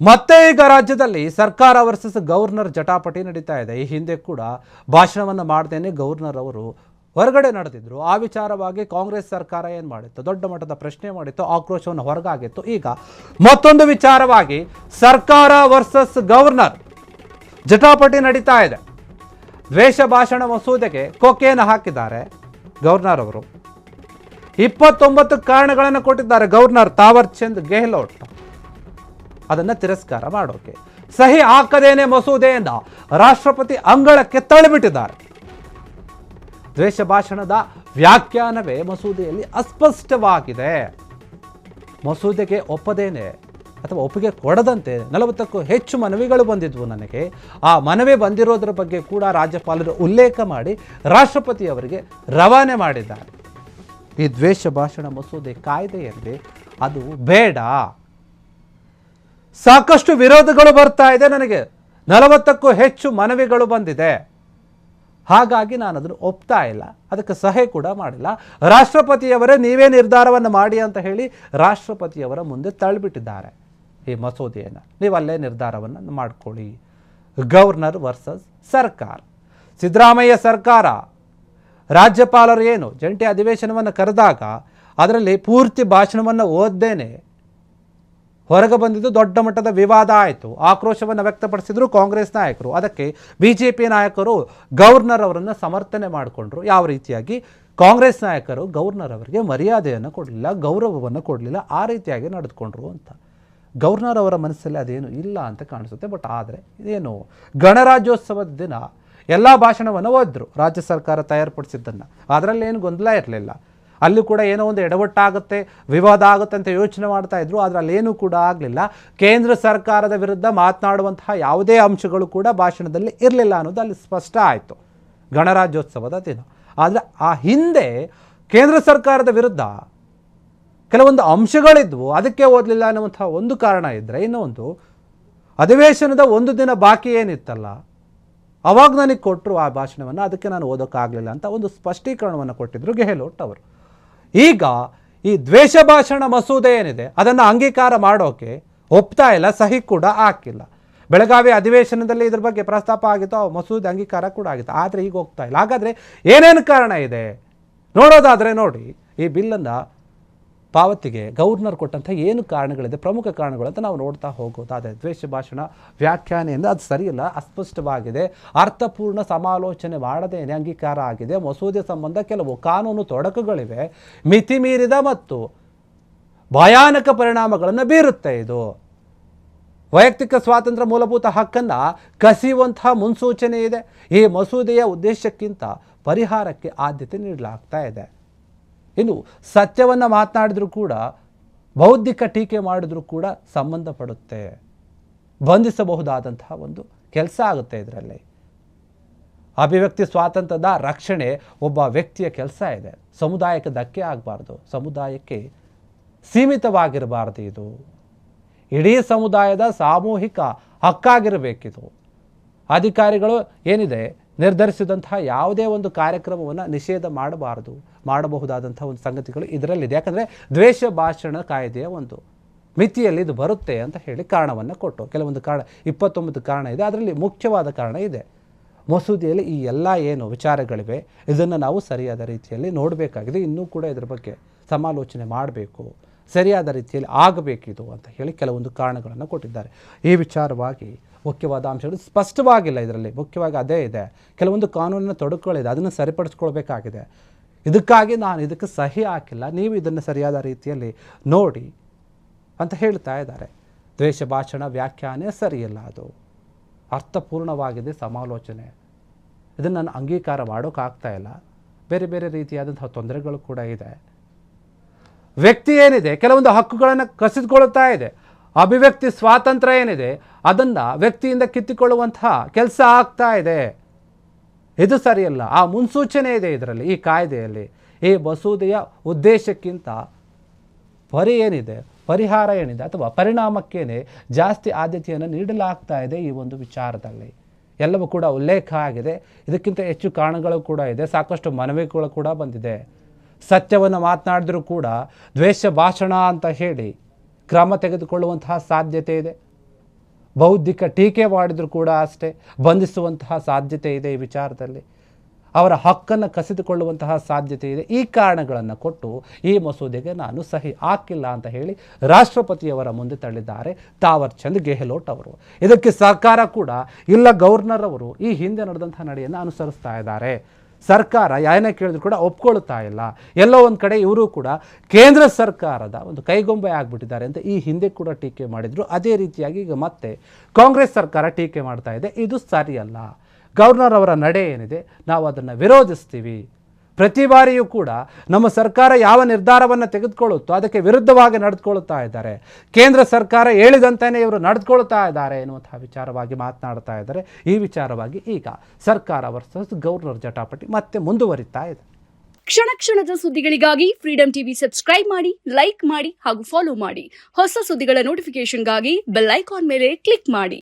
ಮತ್ತೆ ಈಗ ರಾಜ್ಯದಲ್ಲಿ ಸರ್ಕಾರ ವರ್ಸಸ್ ಗವರ್ನರ್ ಜಟಾಪಟಿ ನಡೀತಾ ಇದೆ. ಈ ಹಿಂದೆ ಕೂಡ ಭಾಷಣವನ್ನು ಮಾಡ್ದೇನೆ ಗವರ್ನರ್ ಅವರು ಹೊರಗಡೆ ನಡೆದಿದ್ರು. ಆ ವಿಚಾರವಾಗಿ ಕಾಂಗ್ರೆಸ್ ಸರ್ಕಾರ ಏನು ಮಾಡಿತ್ತು, ದೊಡ್ಡ ಮಟ್ಟದ ಪ್ರಶ್ನೆ ಮಾಡಿತ್ತು, ಆಕ್ರೋಶವನ್ನು ಹೊರಗಾಗಿತ್ತು. ಈಗ ಮತ್ತೊಂದು ವಿಚಾರವಾಗಿ ಸರ್ಕಾರ ವರ್ಸಸ್ ಗವರ್ನರ್ ಜಟಾಪಟಿ ನಡೀತಾ ಇದೆ. ದ್ವೇಷ ಭಾಷಣ ಮಸೂದೆಗೆ ಕೊಕೆಯನ್ನು ಹಾಕಿದ್ದಾರೆ ಗವರ್ನರ್ ಅವರು. 29 ಕಾರಣಗಳನ್ನು ಕೊಟ್ಟಿದ್ದಾರೆ ಗವರ್ನರ್ ತಾವರ್ ಚಂದ್ ಗೆಹ್ಲೋಟ್ ಅದನ್ನು ತಿರಸ್ಕಾರ ಮಾಡೋಕೆ. ಸಹಿ ಹಾಕದೇನೆ ಮಸೂದೆಯಿಂದ ರಾಷ್ಟ್ರಪತಿ ಅಂಗಳಕ್ಕೆ ತಳ್ಳಿಬಿಟ್ಟಿದ್ದಾರೆ. ದ್ವೇಷ ಭಾಷಣದ ವ್ಯಾಖ್ಯಾನವೇ ಮಸೂದೆಯಲ್ಲಿ ಅಸ್ಪಷ್ಟವಾಗಿದೆ. ಮಸೂದೆಗೆ ಒಪ್ಪದೇನೆ ಅಥವಾ ಒಪ್ಪಿಗೆ ಕೊಡದಂತೆ 40ಕ್ಕೂ ಹೆಚ್ಚು ಮನವಿಗಳು ಬಂದಿದ್ವು ನನಗೆ. ಆ ಮನವಿ ಬಂದಿರೋದ್ರ ಬಗ್ಗೆ ಕೂಡ ರಾಜ್ಯಪಾಲರು ಉಲ್ಲೇಖ ಮಾಡಿ ರಾಷ್ಟ್ರಪತಿಯವರಿಗೆ ರವಾನೆ ಮಾಡಿದ್ದಾರೆ. ಈ ದ್ವೇಷ ಭಾಷಣ ಮಸೂದೆ ಕಾಯ್ದೆಯಲ್ಲಿ ಅದು ಬೇಡ. ಸಾಕಷ್ಟು ವಿರೋಧಗಳು ಬರ್ತಾ ಇದೆ, ನನಗೆ 40ಕ್ಕೂ ಹೆಚ್ಚು ಮನವಿಗಳು ಬಂದಿದೆ, ಹಾಗಾಗಿ ನಾನು ಅದನ್ನು ಒಪ್ತಾ ಇಲ್ಲ, ಅದಕ್ಕೆ ಸಹಿ ಕೂಡ ಮಾಡಿಲ್ಲ. ರಾಷ್ಟ್ರಪತಿಯವರೇ ನೀವೇ ನಿರ್ಧಾರವನ್ನು ಮಾಡಿ ಅಂತ ಹೇಳಿ ರಾಷ್ಟ್ರಪತಿಯವರ ಮುಂದೆ ತಳ್ಳಿಬಿಟ್ಟಿದ್ದಾರೆ ಈ ಮಸೂದೆಯನ್ನು. ನೀವು ಅಲ್ಲೇ ನಿರ್ಧಾರವನ್ನು ಮಾಡ್ಕೊಳ್ಳಿ. ಗವರ್ನರ್ ವರ್ಸಸ್ ಸರ್ಕಾರ. ಸಿದ್ದರಾಮಯ್ಯ ಸರ್ಕಾರ ರಾಜ್ಯಪಾಲರು ಏನು ಜಂಟಿ ಅಧಿವೇಶನವನ್ನು ಕರೆದಾಗ ಅದರಲ್ಲಿ ಪೂರ್ತಿ ಭಾಷಣವನ್ನು ಓದ್ದೇನೆ ಹೊರಗೆ ಬಂದಿದ್ದು ದೊಡ್ಡ ಮಟ್ಟದ ವಿವಾದ ಆಯಿತು. ಆಕ್ರೋಶವನ್ನು ವ್ಯಕ್ತಪಡಿಸಿದ್ರು ಕಾಂಗ್ರೆಸ್ ನಾಯಕರು. ಅದಕ್ಕೆ BJP ನಾಯಕರು ಗವರ್ನರ್ ಅವರನ್ನು ಸಮರ್ಥನೆ ಮಾಡಿಕೊಂಡ್ರು. ಯಾವ ರೀತಿಯಾಗಿ ಕಾಂಗ್ರೆಸ್ ನಾಯಕರು ಗವರ್ನರ್ ಅವರಿಗೆ ಮರ್ಯಾದೆಯನ್ನು ಕೊಡಲಿಲ್ಲ, ಗೌರವವನ್ನು ಕೊಡಲಿಲ್ಲ, ಆ ರೀತಿಯಾಗಿ ನಡೆದುಕೊಂಡ್ರು ಅಂತ. ಗವರ್ನರ್ ಅವರ ಮನಸ್ಸಲ್ಲಿ ಅದೇನು ಇಲ್ಲ ಅಂತ ಕಾಣಿಸುತ್ತೆ. ಬಟ್ ಆದರೆ ಇದೇನು ಗಣರಾಜ್ಯೋತ್ಸವದ ದಿನ ಎಲ್ಲ ಭಾಷಣವನ್ನು ಓದಿದ್ರು ರಾಜ್ಯ ಸರ್ಕಾರ ತಯಾರುಪಡಿಸಿದ್ದನ್ನು. ಅದರಲ್ಲೇನು ಗೊಂದಲ ಇರಲಿಲ್ಲ. ಅಲ್ಲಿ ಕೂಡ ಏನೋ ಒಂದು ಎಡವಟ್ಟಾಗುತ್ತೆ, ವಿವಾದ ಆಗುತ್ತೆ ಅಂತ ಯೋಚನೆ ಮಾಡ್ತಾ ಇದ್ರು. ಆದರೆ ಅಲ್ಲೇನೂ ಕೂಡ ಆಗಲಿಲ್ಲ. ಕೇಂದ್ರ ಸರ್ಕಾರದ ವಿರುದ್ಧ ಮಾತನಾಡುವಂತಹ ಯಾವುದೇ ಅಂಶಗಳು ಕೂಡ ಭಾಷಣದಲ್ಲಿ ಇರಲಿಲ್ಲ ಅನ್ನೋದು ಅಲ್ಲಿ ಸ್ಪಷ್ಟ ಆಯಿತು ಗಣರಾಜ್ಯೋತ್ಸವದ ದಿನ. ಆದರೆ ಆ ಹಿಂದೆ ಕೇಂದ್ರ ಸರ್ಕಾರದ ವಿರುದ್ಧ ಕೆಲವೊಂದು ಅಂಶಗಳಿದ್ವು, ಅದಕ್ಕೆ ಓದಲಿಲ್ಲ ಅನ್ನುವಂಥ ಒಂದು ಕಾರಣ ಇದ್ದರೆ, ಇನ್ನೊಂದು ಅಧಿವೇಶನದ ಒಂದು ದಿನ ಬಾಕಿ ಏನಿತ್ತಲ್ಲ ಅವಾಗ ನನಗೆ ಕೊಟ್ಟರು ಆ ಭಾಷಣವನ್ನು, ಅದಕ್ಕೆ ನಾನು ಓದೋಕ್ಕಾಗಲಿಲ್ಲ ಅಂತ ಒಂದು ಸ್ಪಷ್ಟೀಕರಣವನ್ನು ಕೊಟ್ಟಿದ್ದರು ಗೆಹ್ಲೋಟ್ ಅವರು. ಈಗ ಈ ದ್ವೇಷ ಭಾಷಣ ಮಸೂದೆ ಏನಿದೆ ಅದನ್ನು ಅಂಗೀಕಾರ ಮಾಡೋಕೆ ಒಪ್ತಾ ಇಲ್ಲ, ಸಹಿ ಕೂಡ ಹಾಕಿಲ್ಲ. ಬೆಳಗಾವಿ ಅಧಿವೇಶನದಲ್ಲಿ ಇದ್ರ ಬಗ್ಗೆ ಪ್ರಸ್ತಾಪ ಆಗಿತ್ತು, ಮಸೂದೆ ಅಂಗೀಕಾರ ಕೂಡ ಆಗಿತ್ತು. ಆದರೆ ಈಗ ಹೋಗ್ತಾ ಇಲ್ಲ. ಹಾಗಾದರೆ ಏನೇನು ಕಾರಣ ಇದೆ ನೋಡೋದಾದರೆ ನೋಡಿ, ಈ ಬಿಲ್ಲನ್ನು ಪಾವತಿಗೆ ಗವರ್ನರ್ ಕೊಟ್ಟಂಥ ಏನು ಕಾರಣಗಳಿದೆ, ಪ್ರಮುಖ ಕಾರಣಗಳು ಅಂತ ನಾವು ನೋಡ್ತಾ ಹೋಗೋದಾದರೆ, ದ್ವೇಷ ಭಾಷಣ ವ್ಯಾಖ್ಯಾನೆಯಿಂದ ಅದು ಸರಿಯಿಲ್ಲ, ಅಸ್ಪಷ್ಟವಾಗಿದೆ, ಅರ್ಥಪೂರ್ಣ ಸಮಾಲೋಚನೆ ಮಾಡದೇನೆ ಅಂಗೀಕಾರ ಆಗಿದೆ, ಮಸೂದೆ ಸಂಬಂಧ ಕೆಲವು ಕಾನೂನು ತೊಡಕುಗಳಿವೆ, ಮಿತಿ ಮೀರಿದ ಮತ್ತು ಭಯಾನಕ ಪರಿಣಾಮಗಳನ್ನು ಬೀರುತ್ತೆ. ಇದು ವೈಯಕ್ತಿಕ ಸ್ವಾತಂತ್ರ್ಯ ಮೂಲಭೂತ ಹಕ್ಕನ್ನು ಕಸಿಯುವಂತಹ ಮುನ್ಸೂಚನೆ ಇದೆ. ಈ ಮಸೂದೆಯ ಉದ್ದೇಶಕ್ಕಿಂತ ಪರಿಹಾರಕ್ಕೆ ಆದ್ಯತೆ ನೀಡಲಾಗ್ತಾ ಇದೆ. ಇನ್ನು ಸತ್ಯವನ್ನು ಮಾತನಾಡಿದರೂ ಕೂಡ, ಬೌದ್ಧಿಕ ಟೀಕೆ ಮಾಡಿದ್ರೂ ಕೂಡ ಸಂಬಂಧಪಡುತ್ತೆ, ಬಂಧಿಸಬಹುದಾದಂತಹ ಒಂದು ಕೆಲಸ ಆಗುತ್ತೆ. ಇದರಲ್ಲಿ ಅಭಿವ್ಯಕ್ತಿ ಸ್ವಾತಂತ್ರ್ಯದ ರಕ್ಷಣೆ ಒಬ್ಬ ವ್ಯಕ್ತಿಯ ಕೆಲಸ ಇದೆ. ಸಮುದಾಯಕ್ಕೆ ಧಕ್ಕೆ ಆಗಬಾರ್ದು, ಸಮುದಾಯಕ್ಕೆ ಸೀಮಿತವಾಗಿರಬಾರ್ದು. ಇದು ಇಡೀ ಸಮುದಾಯದ ಸಾಮೂಹಿಕ ಹಕ್ಕಾಗಿರಬೇಕಿದು. ಅಧಿಕಾರಿಗಳು ಏನಿದೆ ನಿರ್ಧರಿಸಿದಂತಹ ಯಾವುದೇ ಒಂದು ಕಾರ್ಯಕ್ರಮವನ್ನು ನಿಷೇಧ ಮಾಡಬಾರದು, ಮಾಡಬಹುದಾದಂಥ ಒಂದು ಸಂಗತಿಗಳು ಇದರಲ್ಲಿದೆ. ಯಾಕಂದರೆ ದ್ವೇಷ ಭಾಷಣ ಕಾಯ್ದೆಯ ಒಂದು ಮಿತಿಯಲ್ಲಿ ಇದು ಬರುತ್ತೆ ಅಂತ ಹೇಳಿ ಕಾರಣವನ್ನು ಕೊಟ್ಟು, ಕೆಲವೊಂದು ಕಾರಣ 29 ಕಾರಣ ಇದೆ, ಅದರಲ್ಲಿ ಮುಖ್ಯವಾದ ಕಾರಣ ಇದೆ. ಮಸೂದೆಯಲ್ಲಿ ಈ ಎಲ್ಲ ಏನು ವಿಚಾರಗಳಿವೆ ಇದನ್ನು ನಾವು ಸರಿಯಾದ ರೀತಿಯಲ್ಲಿ ನೋಡಬೇಕಾಗಿದೆ. ಇನ್ನೂ ಕೂಡ ಇದರ ಬಗ್ಗೆ ಸಮಾಲೋಚನೆ ಮಾಡಬೇಕು, ಸರಿಯಾದ ರೀತಿಯಲ್ಲಿ ಆಗಬೇಕಿದು ಅಂತ ಹೇಳಿ ಕೆಲವೊಂದು ಕಾರಣಗಳನ್ನು ಕೊಟ್ಟಿದ್ದಾರೆ. ಈ ವಿಚಾರವಾಗಿ ಮುಖ್ಯವಾದ ಅಂಶಗಳು ಸ್ಪಷ್ಟವಾಗಿಲ್ಲ. ಇದರಲ್ಲಿ ಮುಖ್ಯವಾಗಿ ಅದೇ ಇದೆ, ಕೆಲವೊಂದು ಕಾನೂನಿನ ತೊಡಕುಗಳಿದೆ, ಅದನ್ನು ಸರಿಪಡಿಸ್ಕೊಳ್ಬೇಕಾಗಿದೆ. ಇದಕ್ಕಾಗಿ ನಾನು ಇದಕ್ಕೆ ಸಹಿ ಹಾಕಿಲ್ಲ, ನೀವು ಇದನ್ನು ಸರಿಯಾದ ರೀತಿಯಲ್ಲಿ ನೋಡಿ ಅಂತ ಹೇಳ್ತಾ ಇದ್ದಾರೆ. ದ್ವೇಷ ಭಾಷಣ ವ್ಯಾಖ್ಯಾನೆ ಸರಿಯಿಲ್ಲ, ಅದು ಅರ್ಥಪೂರ್ಣವಾಗಿದೆ, ಸಮಾಲೋಚನೆ, ಇದನ್ನು ನಾನು ಅಂಗೀಕಾರ ಮಾಡೋಕ್ಕಾಗ್ತಾ ಇಲ್ಲ. ಬೇರೆ ಬೇರೆ ರೀತಿಯಾದಂತಹ ತೊಂದರೆಗಳು ಕೂಡ ಇದೆ. ವ್ಯಕ್ತಿ ಏನಿದೆ ಕೆಲವೊಂದು ಹಕ್ಕುಗಳನ್ನು ಕಸಿದುಕೊಳ್ಳುತ್ತಾ ಇದೆ. ಅಭಿವ್ಯಕ್ತಿ ಸ್ವಾತಂತ್ರ್ಯ ಏನಿದೆ ಅದನ್ನು ವ್ಯಕ್ತಿಯಿಂದ ಕಿತ್ತಿಕೊಳ್ಳುವಂತಹ ಕೆಲಸ ಆಗ್ತಾ ಇದೆ. ಇದು ಸರಿಯಲ್ಲ. ಆ ಮುನ್ಸೂಚನೆ ಇದೆ ಇದರಲ್ಲಿ, ಈ ಕಾಯ್ದೆಯಲ್ಲಿ. ಈ ಮಸೂದೆಯ ಉದ್ದೇಶಕ್ಕಿಂತ ಪರಿಹಾರ ಏನಿದೆ ಅಥವಾ ಪರಿಣಾಮಕ್ಕೇನೆ ಜಾಸ್ತಿ ಆದ್ಯತೆಯನ್ನು ನೀಡಲಾಗ್ತಾ ಇದೆ ಈ ಒಂದು ವಿಚಾರದಲ್ಲಿ. ಎಲ್ಲವೂ ಕೂಡ ಉಲ್ಲೇಖ ಆಗಿದೆ. ಇದಕ್ಕಿಂತ ಹೆಚ್ಚು ಕಾರಣಗಳು ಕೂಡ ಇದೆ, ಸಾಕಷ್ಟು ಮನವಿಗಳು ಕೂಡ ಬಂದಿದೆ. ಸತ್ಯವನ್ನು ಮಾತನಾಡಿದ್ರೂ ಕೂಡ ದ್ವೇಷ ಭಾಷಣ ಅಂತ ಹೇಳಿ ಕ್ರಮ ತೆಗೆದುಕೊಳ್ಳುವಂತಹ ಸಾಧ್ಯತೆ ಇದೆ. ಬೌದ್ಧಿಕ ಟೀಕೆ ಮಾಡಿದರೂ ಕೂಡ ಅಷ್ಟೇ ಬಂಧಿಸುವಂತಹ ಸಾಧ್ಯತೆ ಇದೆ. ಈ ವಿಚಾರದಲ್ಲಿ ಅವರ ಹಕ್ಕನ್ನು ಕಸಿದುಕೊಳ್ಳುವಂತಹ ಸಾಧ್ಯತೆ ಇದೆ. ಈ ಕಾರಣಗಳನ್ನು ಕೊಟ್ಟು ಈ ಮಸೂದೆಗೆ ನಾನು ಸಹಿ ಹಾಕಿಲ್ಲ ಅಂತ ಹೇಳಿ ರಾಷ್ಟ್ರಪತಿಯವರ ಮುಂದೆ ತಳ್ಳಿದ್ದಾರೆ ತಾವರ್ ಚಂದ್ ಗೆಹ್ಲೋಟ್ ಅವರು. ಇದಕ್ಕೆ ಸಹಕಾರ ಕೂಡ ಇಲ್ಲ. ಗವರ್ನರ್ ಅವರು ಈ ಹಿಂದೆ ನಡೆದಂತಹ ನಡೆಯನ್ನು ಅನುಸರಿಸ್ತಾ ಇದ್ದಾರೆ. ಸರ್ಕಾರ ಯಾರನ್ನೇ ಕೇಳಿದ್ರು ಕೂಡ ಒಪ್ಕೊಳ್ತಾ ಇಲ್ಲ. ಎಲ್ಲೋ ಒಂದು ಕಡೆ ಇವರು ಕೂಡ ಕೇಂದ್ರ ಸರ್ಕಾರದ ಒಂದು ಕೈಗೊಂಬೆ ಆಗಿಬಿಟ್ಟಿದ್ದಾರೆ ಅಂತ ಈ ಹಿಂದೆ ಕೂಡ ಟೀಕೆ ಮಾಡಿದರು. ಅದೇ ರೀತಿಯಾಗಿ ಈಗ ಮತ್ತೆ ಕಾಂಗ್ರೆಸ್ ಸರ್ಕಾರ ಟೀಕೆ ಮಾಡ್ತಾ ಇದೆ. ಇದು ಸರಿಯಲ್ಲ. ಗವರ್ನರ್ ಅವರ ನಡೆ ಏನಿದೆ ನಾವು ಅದನ್ನು ವಿರೋಧಿಸ್ತೀವಿ. ಪ್ರತಿ ಬಾರಿಯೂ ಕೂಡ ನಮ್ಮ ಸರ್ಕಾರ ಯಾವ ನಿರ್ಧಾರವನ್ನು ತೆಗೆದುಕೊಳ್ಳುತ್ತೋ ಅದಕ್ಕೆ ವಿರುದ್ಧವಾಗಿ ನಡೆದುಕೊಳ್ತಾ ಇದ್ದಾರೆ. ಕೇಂದ್ರ ಸರ್ಕಾರ ಹೇಳಿದಂತೆಯೇ ಇವರು ನಡೆದುಕೊಳ್ತಾ ಇದ್ದಾರೆ ಎನ್ನುವಂತಹ ವಿಚಾರವಾಗಿ ಮಾತನಾಡ್ತಾ ಇದ್ದಾರೆ. ಈ ವಿಚಾರವಾಗಿ ಈಗ ಸರ್ಕಾರ ವರ್ಸಸ್ ಗವರ್ನರ್ ಜಟಾಪಟಿ ಮತ್ತೆ ಮುಂದುವರಿತಾ ಇದೆ. ಕ್ಷಣ ಕ್ಷಣದ ಸುದ್ದಿಗಳಿಗಾಗಿ ಫ್ರೀಡಂ ಟಿವಿ ಸಬ್ಸ್ಕ್ರೈಬ್ ಮಾಡಿ, ಲೈಕ್ ಮಾಡಿ ಹಾಗೂ ಫಾಲೋ ಮಾಡಿ. ಹೊಸ ಸುದ್ದಿಗಳ ನೋಟಿಫಿಕೇಶನ್ಗಾಗಿ ಬೆಲ್ ಐಕಾನ್ ಮೇಲೆ ಕ್ಲಿಕ್ ಮಾಡಿ.